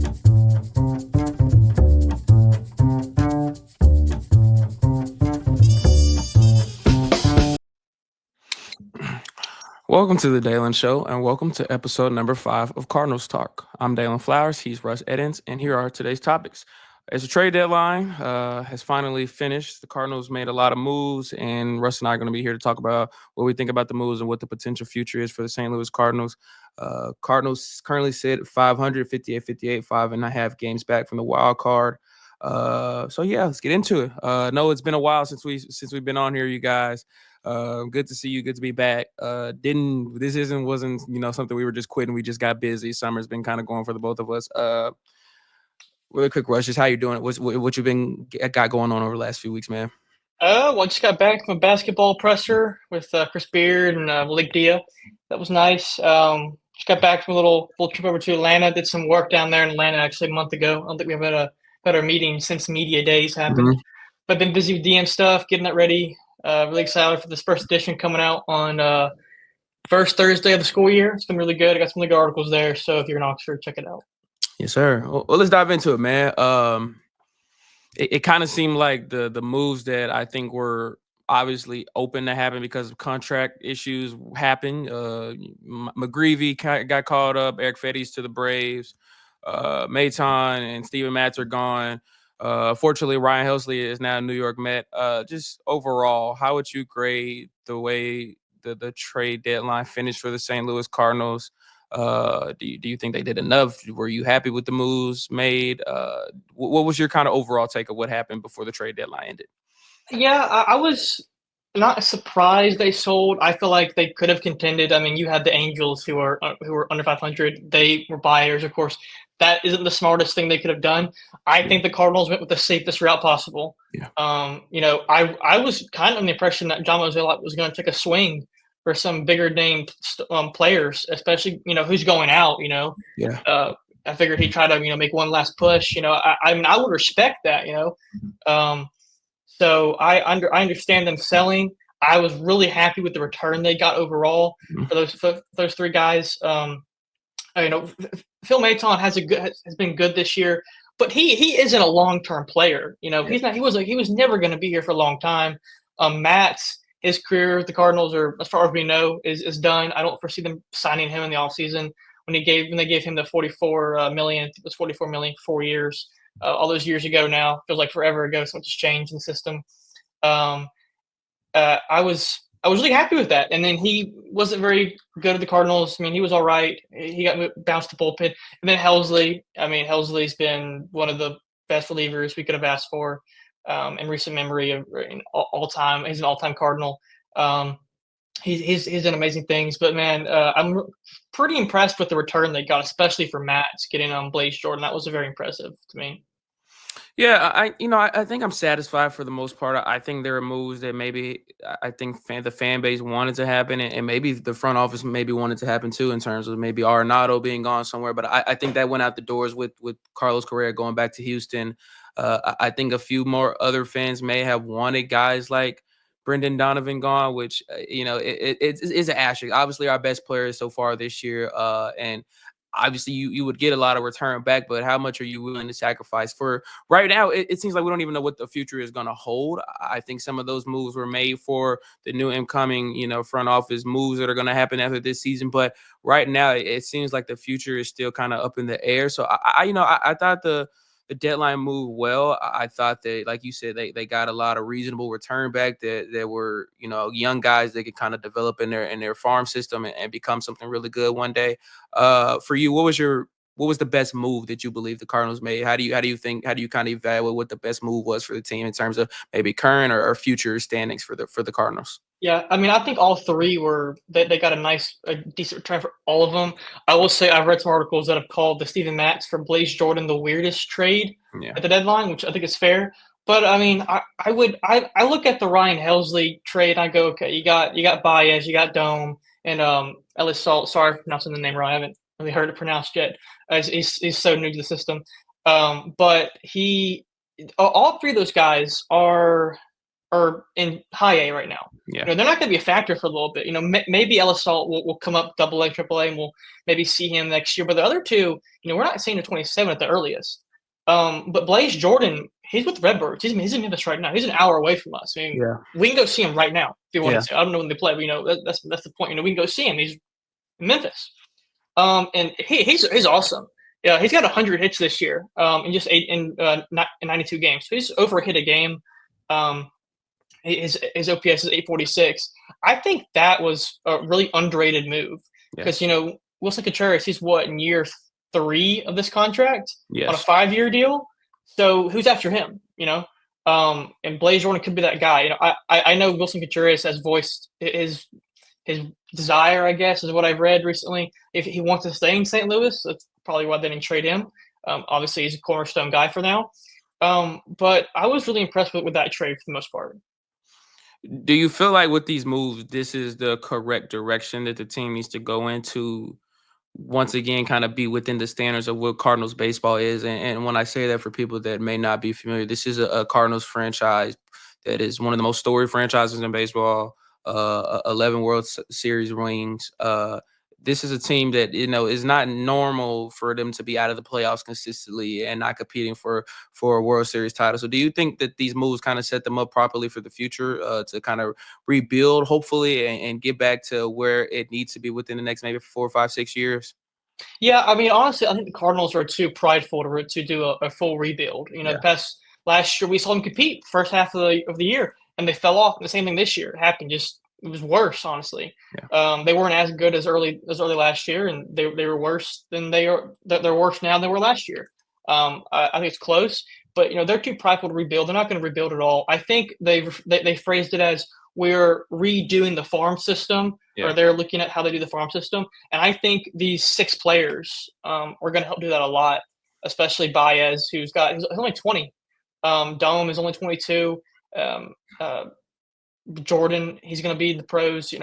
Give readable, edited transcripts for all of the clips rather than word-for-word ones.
Welcome to the Dalen Show, and welcome to episode number 5 of Cardinals Talk. I'm Dalen Flowers. He's Russ Eddins, and here are today's topics. As the trade deadline has finally finished, the Cardinals made a lot of moves, and Russ and I are going to be here to talk about what we think about the moves and what the potential future is for the St. Louis Cardinals. Cardinals currently sit at 500, 58, 5.5 games back from the wild card. Let's get into it. No, it's been a while since we've been on here, you guys. Good to see you. Good to be back. Wasn't something we were just quitting. We just got busy. Summer's been kind of going for the both of us. Really quick, Rush, just how you doing? What you got going on over the last few weeks, man? I just got back from a basketball presser with Chris Beard and Malik Dia. That was nice. Just got back from a little trip over to Atlanta. Did some work down there in Atlanta actually a month ago. I don't think we've had a better meeting since media days happened. Mm-hmm. But been busy with DM stuff, getting that ready. Really excited for this first edition coming out on first Thursday of the school year. It's been really good. I got some really good articles there. So if you're in Oxford, check it out. Yes, sir. Well, let's dive into it, man. It kind of seemed like the moves that I think were obviously open to happen because of contract issues happened. McGreevy got called up. Eric Fetty's to the Braves. Maton and Steven Matz are gone. Fortunately, Ryan Helsley is now a New York Met. Just overall, how would you grade the way the trade deadline finished for the St. Louis Cardinals? Do you think they did enough? Were you happy with the moves made? What was your kind of overall take of what happened before the trade deadline ended? Yeah, I was not surprised they sold. I feel like they could have contended. I mean, you had the Angels who were under 500. They were buyers, of course. That isn't the smartest thing they could have done. I think the Cardinals went with the safest route possible. Yeah. I was kind of on the impression that John Mozeliak was going to take a swing for some bigger name players, especially who's going out. Yeah. I figured he'd try to make one last push. I mean I would respect that. So I understand them selling. I was really happy with the return they got overall for those three guys. Phil Maton has been good this year, but he isn't a long-term player. He's not. He was never going to be here for a long time. Matt's his career with the Cardinals, or as far as we know, is done. I don't foresee them signing him in the offseason. When they gave him the $44 million, it was $44 million for 4 years. All those years ago now, feels like forever ago. So much has changed in the system. I was really happy with that. And then he wasn't very good at the Cardinals. I mean, he was all right. He got bounced to bullpen. And then Helsley. I mean, Helsley's been one of the best relievers we could have asked for in recent memory of all time. He's an all-time Cardinal. He's done amazing things. But, man, I'm pretty impressed with the return they got, especially for Matt's getting on Blaze Jordan. That was very impressive to me. Yeah, I think I'm satisfied for the most part. I think there are moves that maybe I think the fan base wanted to happen, and maybe the front office maybe wanted to happen too, in terms of maybe Arenado being gone somewhere. But I think that went out the doors with Carlos Correa going back to Houston. I think a few more other fans may have wanted guys like Brendan Donovan gone, which it's an asterisk. Obviously, our best player so far this year, and obviously you would get a lot of return back, but how much are you willing to sacrifice for right now? It seems like we don't even know what the future is going to hold. I think some of those moves were made for the new incoming, front office moves that are going to happen after this season. But right now it seems like the future is still kind of up in the air. So I thought the deadline moved well. I thought that, like you said, they got a lot of reasonable return back that were, young guys that could kind of develop in their farm system and become something really good one day. For you, what was the best move that you believe the Cardinals made? How do you kind of evaluate what the best move was for the team in terms of maybe current or future standings for the Cardinals? Yeah, I mean, I think all three they got a decent return for all of them. I will say I've read some articles that have called the Steven Matz for Blaze Jordan the weirdest trade at the deadline, which I think is fair. But I mean, I look at the Ryan Helsley trade and I go, okay, you got Baez, you got Dome, and Ellis Salt. Sorry for pronouncing the name wrong. I haven't really heard it pronounced yet. He's so new to the system. But all three of those guys are are in high A right now. Yeah. They're not going to be a factor for a little bit. Maybe Ellis Salt will come up double A, triple A, and we'll maybe see him next year. But the other two, we're not seeing the 27 at the earliest. But Blaze Jordan, he's with the Redbirds. He's in Memphis right now. He's an hour away from us. I mean, Yeah. we can go see him right now if you wanted Yeah. to. I don't know when they play, but that's the point. We can go see him. He's in Memphis. And he's awesome. Yeah, he's got 100 hits this year. In just in 92 games. So he's over a hit a game. His OPS is 846. I think that was a really underrated move because Wilson Contreras, he's what, in year 3 of this contract on a 5-year deal. So who's after him? And Blaze Jordan could be that guy. I know Wilson Contreras has voiced his desire, I guess, is what I've read recently. If he wants to stay in St. Louis, that's probably why they didn't trade him. Obviously, he's a cornerstone guy for now. But I was really impressed with that trade for the most part. Do you feel like with these moves, this is the correct direction that the team needs to go into? Once again, kind of be within the standards of what Cardinals baseball is. And when I say that, for people that may not be familiar, this is a Cardinals franchise that is one of the most storied franchises in baseball, 11 World Series rings. This is a team that, is not normal for them to be out of the playoffs consistently and not competing for a World Series title. So do you think that these moves kind of set them up properly for the future to kind of rebuild, hopefully, and get back to where it needs to be within the next maybe 4, 5, 6 years? Yeah, I mean, honestly, I think the Cardinals are too prideful to do a full rebuild. Last year we saw them compete first half of the year, and they fell off. And the same thing this year it happened. It was worse, honestly. Yeah. They weren't as good as early last year, and they were worse than they are. They're worse now than they were last year. I think it's close, but they're too prideful to rebuild. They're not going to rebuild at all. I think they phrased it as we're redoing the farm system, or they're looking at how they do the farm system. And I think these 6 players are going to help do that a lot, especially Baez, he's only 20. Dome is only 22. Jordan, he's going to be in the pros.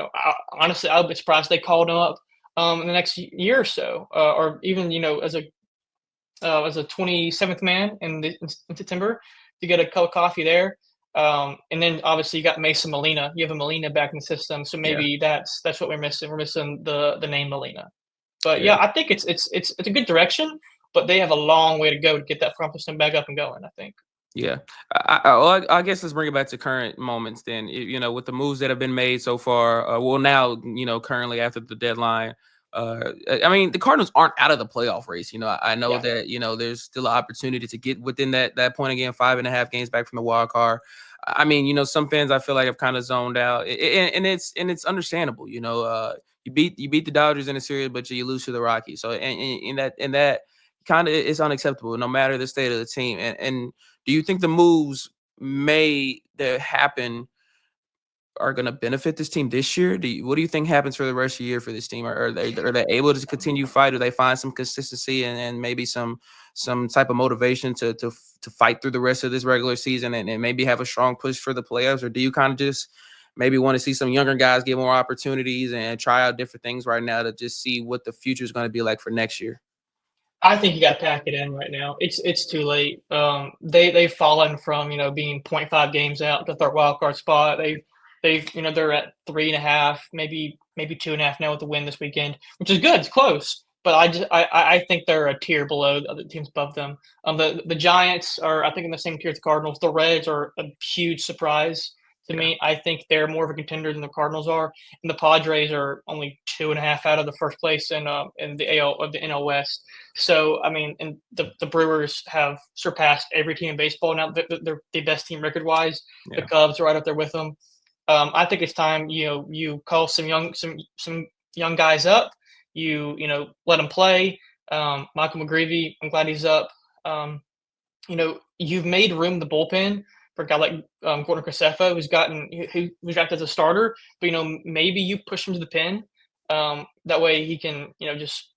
Honestly, I would be surprised they called him up in the next year or so, or even as a 27th man in September to get a cup of coffee there. And then obviously you got Mason Molina. You have a Molina back in the system, so maybe that's what we're missing. We're missing the name Molina. But I think it's a good direction, but they have a long way to go to get that front system back up and going, I think. Yeah, I guess let's bring it back to current moments then. With the moves that have been made so far, now, currently after the deadline, I mean, the Cardinals aren't out of the playoff race. I know that, there's still an opportunity to get within that point again, 5.5 games back from the wild card. I mean, some fans I feel like have kind of zoned out, and it's understandable. You beat the Dodgers in a series, but you lose to the Rockies. So and that kind of is unacceptable, no matter the state of the team. And do you think the moves that happen are going to benefit this team this year? What do you think happens for the rest of the year for this team? Are they able to continue fight? Do they find some consistency and maybe some type of motivation to fight through the rest of this regular season and maybe have a strong push for the playoffs? Or do you kind of just maybe want to see some younger guys get more opportunities and try out different things right now to just see what the future is going to be like for next year? I think you got to pack it in right now. It's too late. They've fallen from being 0.5 games out to third wild card spot. They're at 3.5, maybe 2.5 now with the win this weekend, which is good. It's close, but I think they're a tier below the other teams above them. The Giants are, I think, in the same tier as the Cardinals. The Reds are a huge surprise to me. I think they're more of a contender than the Cardinals are, and the Padres are only 2.5 out of the first place in the NL West. So I mean, and the Brewers have surpassed every team in baseball now. They're the best team record wise. The Cubs are right up there with them. I think it's time you call some young guys up. You let them play. Michael McGreevy, I'm glad he's up. You've made room in the bullpen for a guy like Gordon Graceffo, who's drafted as a starter. But maybe you push him to the pen. That way he can just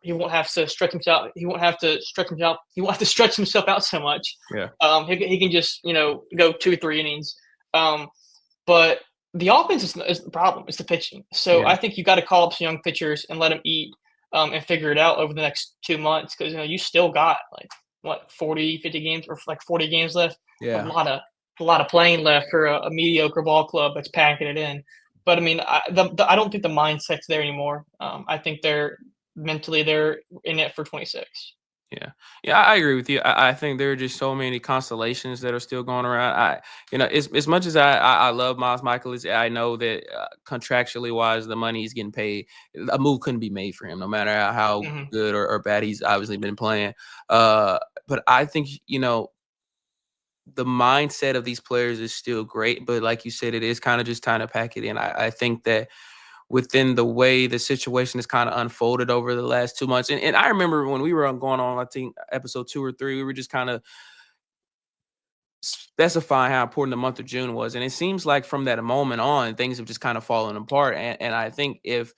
he won't have to stretch himself. He won't have to stretch himself. He won't have to stretch himself out so much. He can just go 2-3 innings. But the offense is the problem. It's the pitching. So I think you got to call up some young pitchers and let them eat and figure it out over the next 2 months because you still got 40, 50 games or 40 games left. A lot a lot of playing left for a mediocre ball club that's packing it in. But I mean, I don't think the mindset's there anymore. I think they're mentally they're in it for 26. Yeah, yeah, I agree with you. I think there are just so many constellations that are still going around. As much as I love Miles Michaelis, I know that contractually wise, the money he's getting paid, a move couldn't be made for him, no matter how Hmm. good or bad he's obviously been playing. But I think the mindset of these players is still great, but like you said, it is kind of just time to pack it in. I think that within the way the situation has kind of unfolded over the last 2 months. And I remember when we were going on, I think episode 2 or 3, we were just kind of specifying how important the month of June was. And it seems like from that moment on, things have just kind of fallen apart. And I think if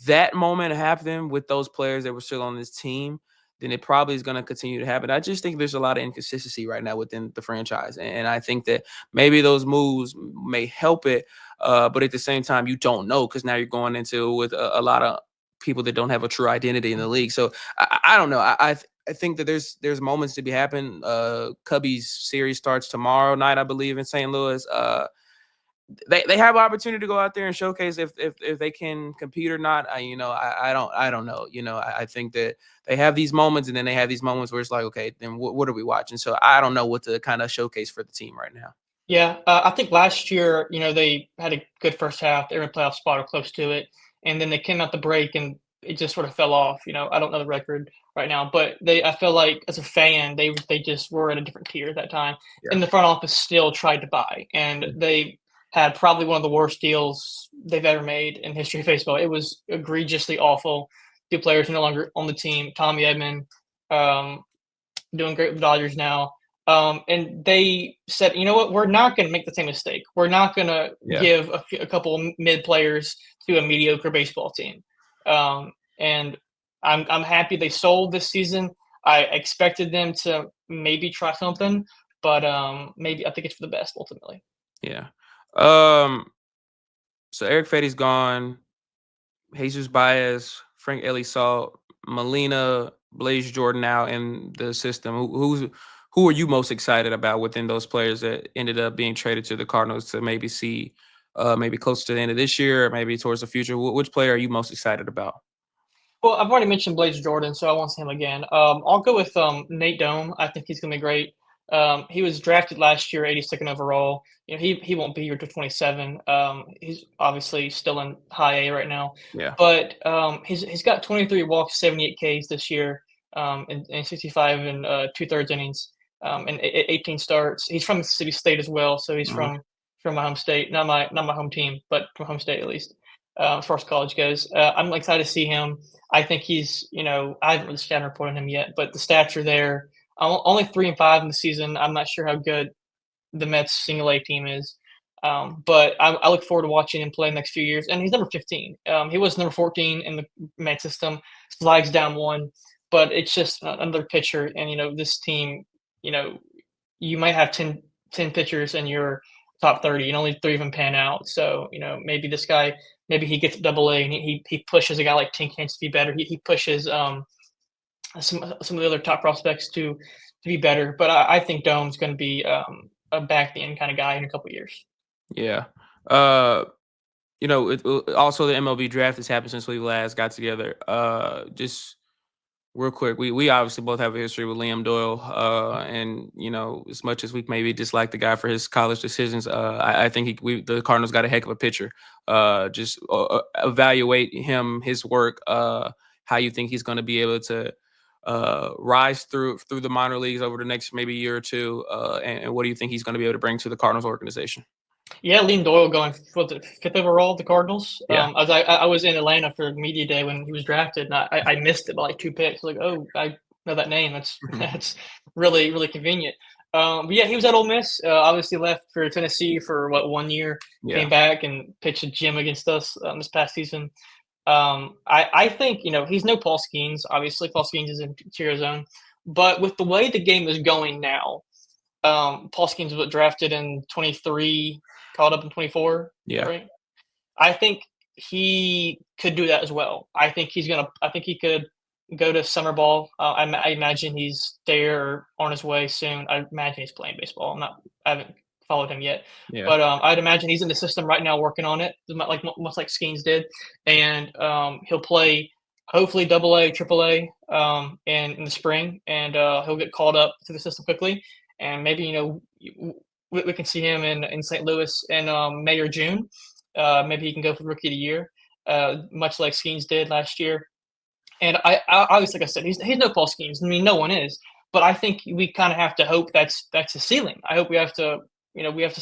that moment happened with those players that were still on this team, then it probably is going to continue to happen. I just think there's a lot of inconsistency right now within the franchise. And I think that maybe those moves may help it. But at the same time, you don't know because now you're going into with a lot of people that don't have a true identity in the league. So I don't know. I think that there's moments to be happen. Cubbies series starts tomorrow night, I believe, in St. Louis. They have opportunity to go out there and showcase if they can compete or not. I don't know. I think that they have these moments and then they have these moments where it's like, okay, then what are we watching? So I don't know what to kind of showcase for the team right now. Yeah, I think last year, they had a good first half. They were in a playoff spot or close to it, and then they came out the break and it just sort of fell off. I don't know the record right now, but I feel like as a fan, they just were at a different tier at that time, Yeah. and the front office still tried to buy, and they had probably one of the worst deals they've ever made in history of baseball. It was egregiously awful. Two players no longer on the team. Tommy Edman, um, doing great with the Dodgers now. And they said, you know what, we're not going to make the same mistake. We're not going to Yeah. give a couple of mid players to a mediocre baseball team. And I'm happy they sold this season. I expected them to maybe try something, but maybe I think it's for the best ultimately. Yeah. Um, so Eric Fetty's gone. Jesus Baez, Frank Elisalt, Molina, Blaze Jordan now in the system. Who are you most excited about within those players that ended up being traded to the Cardinals to maybe see maybe close to the end of this year or maybe towards the future? Which player are you most excited about? Well, I've already mentioned Blaze Jordan, so I won't say him again. I'll go with Nate Dome. I think he's going to be great. He was drafted last year, 82nd overall. He won't be here till 27. He's obviously still in high A right now, Yeah. but he's got 23 walks, 78 Ks this year, and 65 and 2/3 innings, and 18 starts. He's from Mississippi State as well, so he's Mhm. from my home state, not my home team, but from home state at least. As far as college goes, I'm excited to see him. I think I haven't really stat report on him yet, but the stats are there. Only 3-5 in the season. I'm not sure how good the Mets single A team is. But I look forward to watching him play the next few years. And he's number 15. He was number 14 in the Met system, slides down one, but it's just another pitcher. And, this team, you know, you might have 10 pitchers in your top 30 and only three of them pan out. So, maybe this guy, maybe he gets double A and he pushes a guy like Tink Hence to be better. He pushes some of the other top prospects to be better. But I think Dome's going to be a back the end kind of guy in a couple years. Yeah. Also the MLB draft has happened since we last got together. Just real quick, we obviously both have a history with Liam Doyle, and as much as we maybe dislike the guy for his college decisions, I think the Cardinals got a heck of a pitcher. Just evaluate him, his work, how you think he's going to be able to rise through the minor leagues over the next maybe year or two, and what do you think he's going to be able to bring to the Cardinals organization? Yeah, Liam Doyle going for the fifth overall, the Cardinals. Yeah. I was in Atlanta for media day when he was drafted, and I missed it by like 2 picks. Like, oh, I know that name. That's that's really really convenient. But yeah, he was at Ole Miss. Obviously left for Tennessee for 1 year. Yeah. Came back and pitched a gym against us this past season. I think he's no Paul Skeens. Obviously, Paul Skeens is in interior zone, but with the way the game is going now, Paul Skeens was drafted in 23, called up in 24. Is that Yeah. right? I think he could do that as well. I think he could go to summer ball. I imagine he's there or on his way soon. I imagine he's playing baseball. I haven't followed him yet, Yeah. but I'd imagine he's in the system right now working on it, like much like Skeens did, and he'll play hopefully Double A, Triple A, in the spring, and he'll get called up to the system quickly, and maybe we can see him in St. Louis in May or June. Maybe he can go for Rookie of the Year, much like Skeens did last year. And I obviously, like I said, he's no Paul Skeens. I mean, no one is. But I think we kind of have to hope that's a ceiling. I hope we have to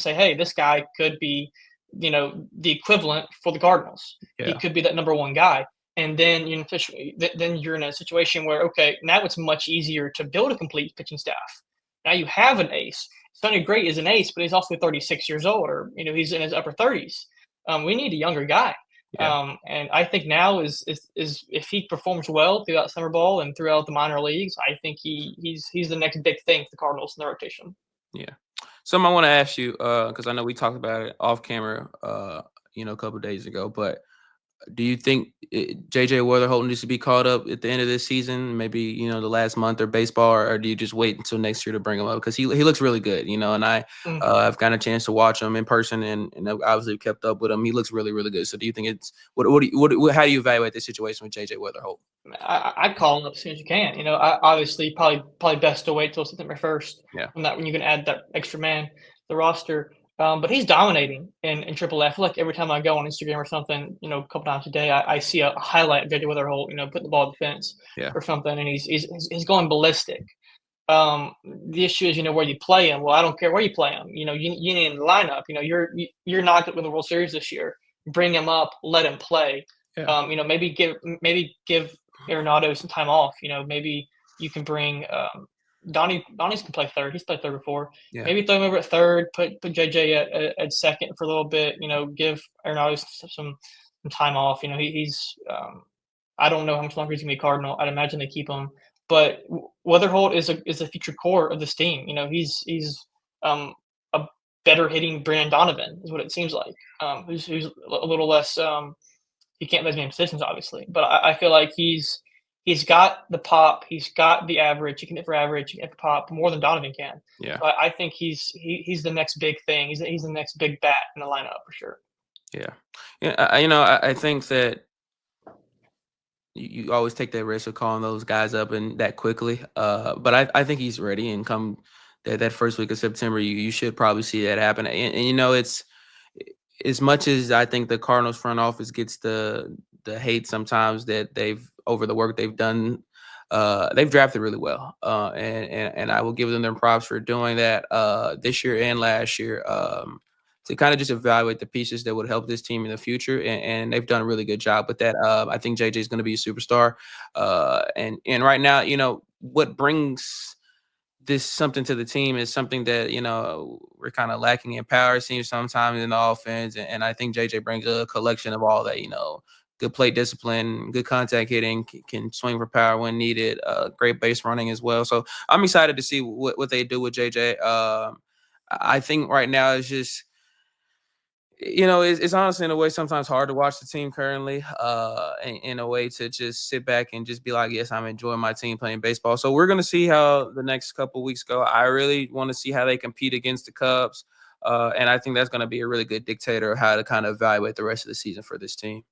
say, hey, this guy could be, the equivalent for the Cardinals. He Yeah. could be that number one guy. And then then you're in a situation where, okay, now it's much easier to build a complete pitching staff. Now you have an ace. Sonny Gray is an ace, but he's also 36 years old, or he's in his upper 30s. We need a younger guy. Yeah. And I think now is if he performs well throughout summer ball and throughout the minor leagues, I think he's the next big thing for the Cardinals in the rotation. Yeah. Something I want to ask you, because I know we talked about it off camera, a couple of days ago, but do you think JJ Weatherholt needs to be called up at the end of this season, maybe the last month of baseball, or do you just wait until next year to bring him up? Because he looks really good, and Mm. I've gotten a chance to watch him in person, and I've obviously kept up with him. He looks really, really good. So do you think it's how do you evaluate the situation with JJ Weatherholt? I'd call him up as soon as you can. Obviously, probably best to wait till September 1st. Yeah. When you can add that extra man to the roster. But he's dominating in Triple A. I feel like every time I go on Instagram or something, a couple times a day, I see a highlight of JJ Weatherholt, putting the ball at the fence Yeah. or something, and he's going ballistic. The issue is, where you play him. Well, I don't care where you play him. You need in the lineup. You're not going to win the World Series this year. Bring him up, let him play. Yeah. Maybe give Arenado some time off. Maybe you can bring Donnie's can play third. He's played third before. Yeah. Maybe throw him over at third. Put JJ at second for a little bit. Give Arenado some time off. He's I don't know how much longer he's gonna be a Cardinal. I'd imagine they keep him, but Weatherholt is a future core of this team. He's a better hitting Brandon Donovan is what it seems like. Who's a little less. He can't play as many positions, obviously, but I feel like he's got the pop, he's got the average. He can hit for average, he can hit for pop more than Donovan can. Yeah. So I think he's the next big thing. He's the next big bat in the lineup for sure. Yeah. Yeah. I think that you always take that risk of calling those guys up and that quickly. But I think he's ready, and come that first week of September, you should probably see that happen. And it's as much as I think the Cardinals front office gets the hate sometimes that they've over the work they've done. They've drafted really well, and I will give them their props for doing that this year and last year. To kind of just evaluate the pieces that would help this team in the future, and they've done a really good job with that. I think JJ is going to be a superstar, and right now, what brings this something to the team is something that we're kind of lacking in power. It seems sometimes in the offense, and I think JJ brings a collection of all that. Good plate discipline, good contact hitting, can swing for power when needed, great base running as well. So I'm excited to see what they do with JJ. I think right now it's just it's honestly in a way sometimes hard to watch the team currently, in a way to just sit back and just be like, yes, I'm enjoying my team playing baseball. So we're going to see how the next couple weeks go. I really want to see how they compete against the Cubs. And I think that's going to be a really good dictator of how to kind of evaluate the rest of the season for this team.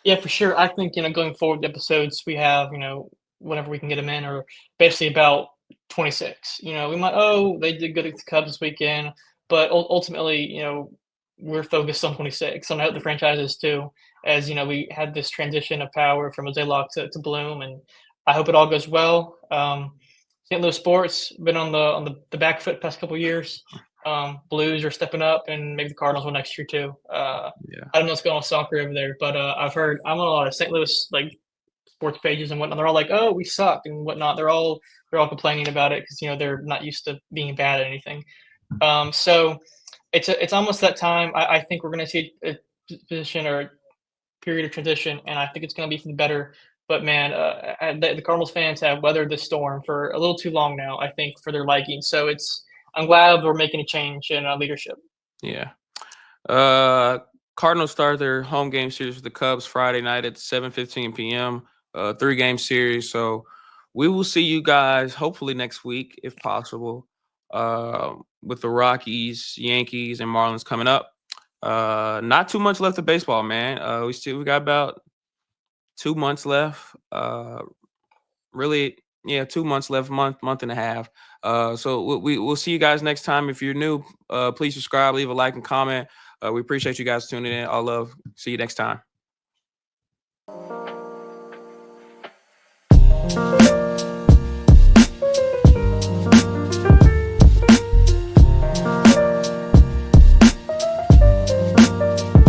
Yeah, for sure. I think, going forward, the episodes we have, whenever we can get them in, are basically about 26. We might, they did good at the Cubs this weekend, but ultimately, we're focused on 26. And I hope the franchise is too, as, we had this transition of power from Jose Lock to Bloom, and I hope it all goes well. St. Louis sports been on the back foot the past couple of years. Blues are stepping up, and maybe the Cardinals will next year too. Yeah. I don't know what's going on with soccer over there, but I've heard I'm on a lot of St. Louis sports pages and whatnot. They're all like, "Oh, we suck" and whatnot. They're all complaining about it because they're not used to being bad at anything. So it's almost that time. I think we're going to see a position or a period of transition, and I think it's going to be for the better. But man, the Cardinals fans have weathered this storm for a little too long now, I think, for their liking. So I'm glad we're making a change in leadership. Yeah. Cardinals start their home game series with the Cubs Friday night at 7:15 p.m. 3-game series. So we will see you guys hopefully next week, if possible, with the Rockies, Yankees, and Marlins coming up. Not too much left of baseball, man. We got about 2 months left. Really, yeah, 2 months left, month and a half. So we'll see you guys next time. If you're new, please subscribe, leave a like and comment. We appreciate you guys tuning in. All love. See you next time.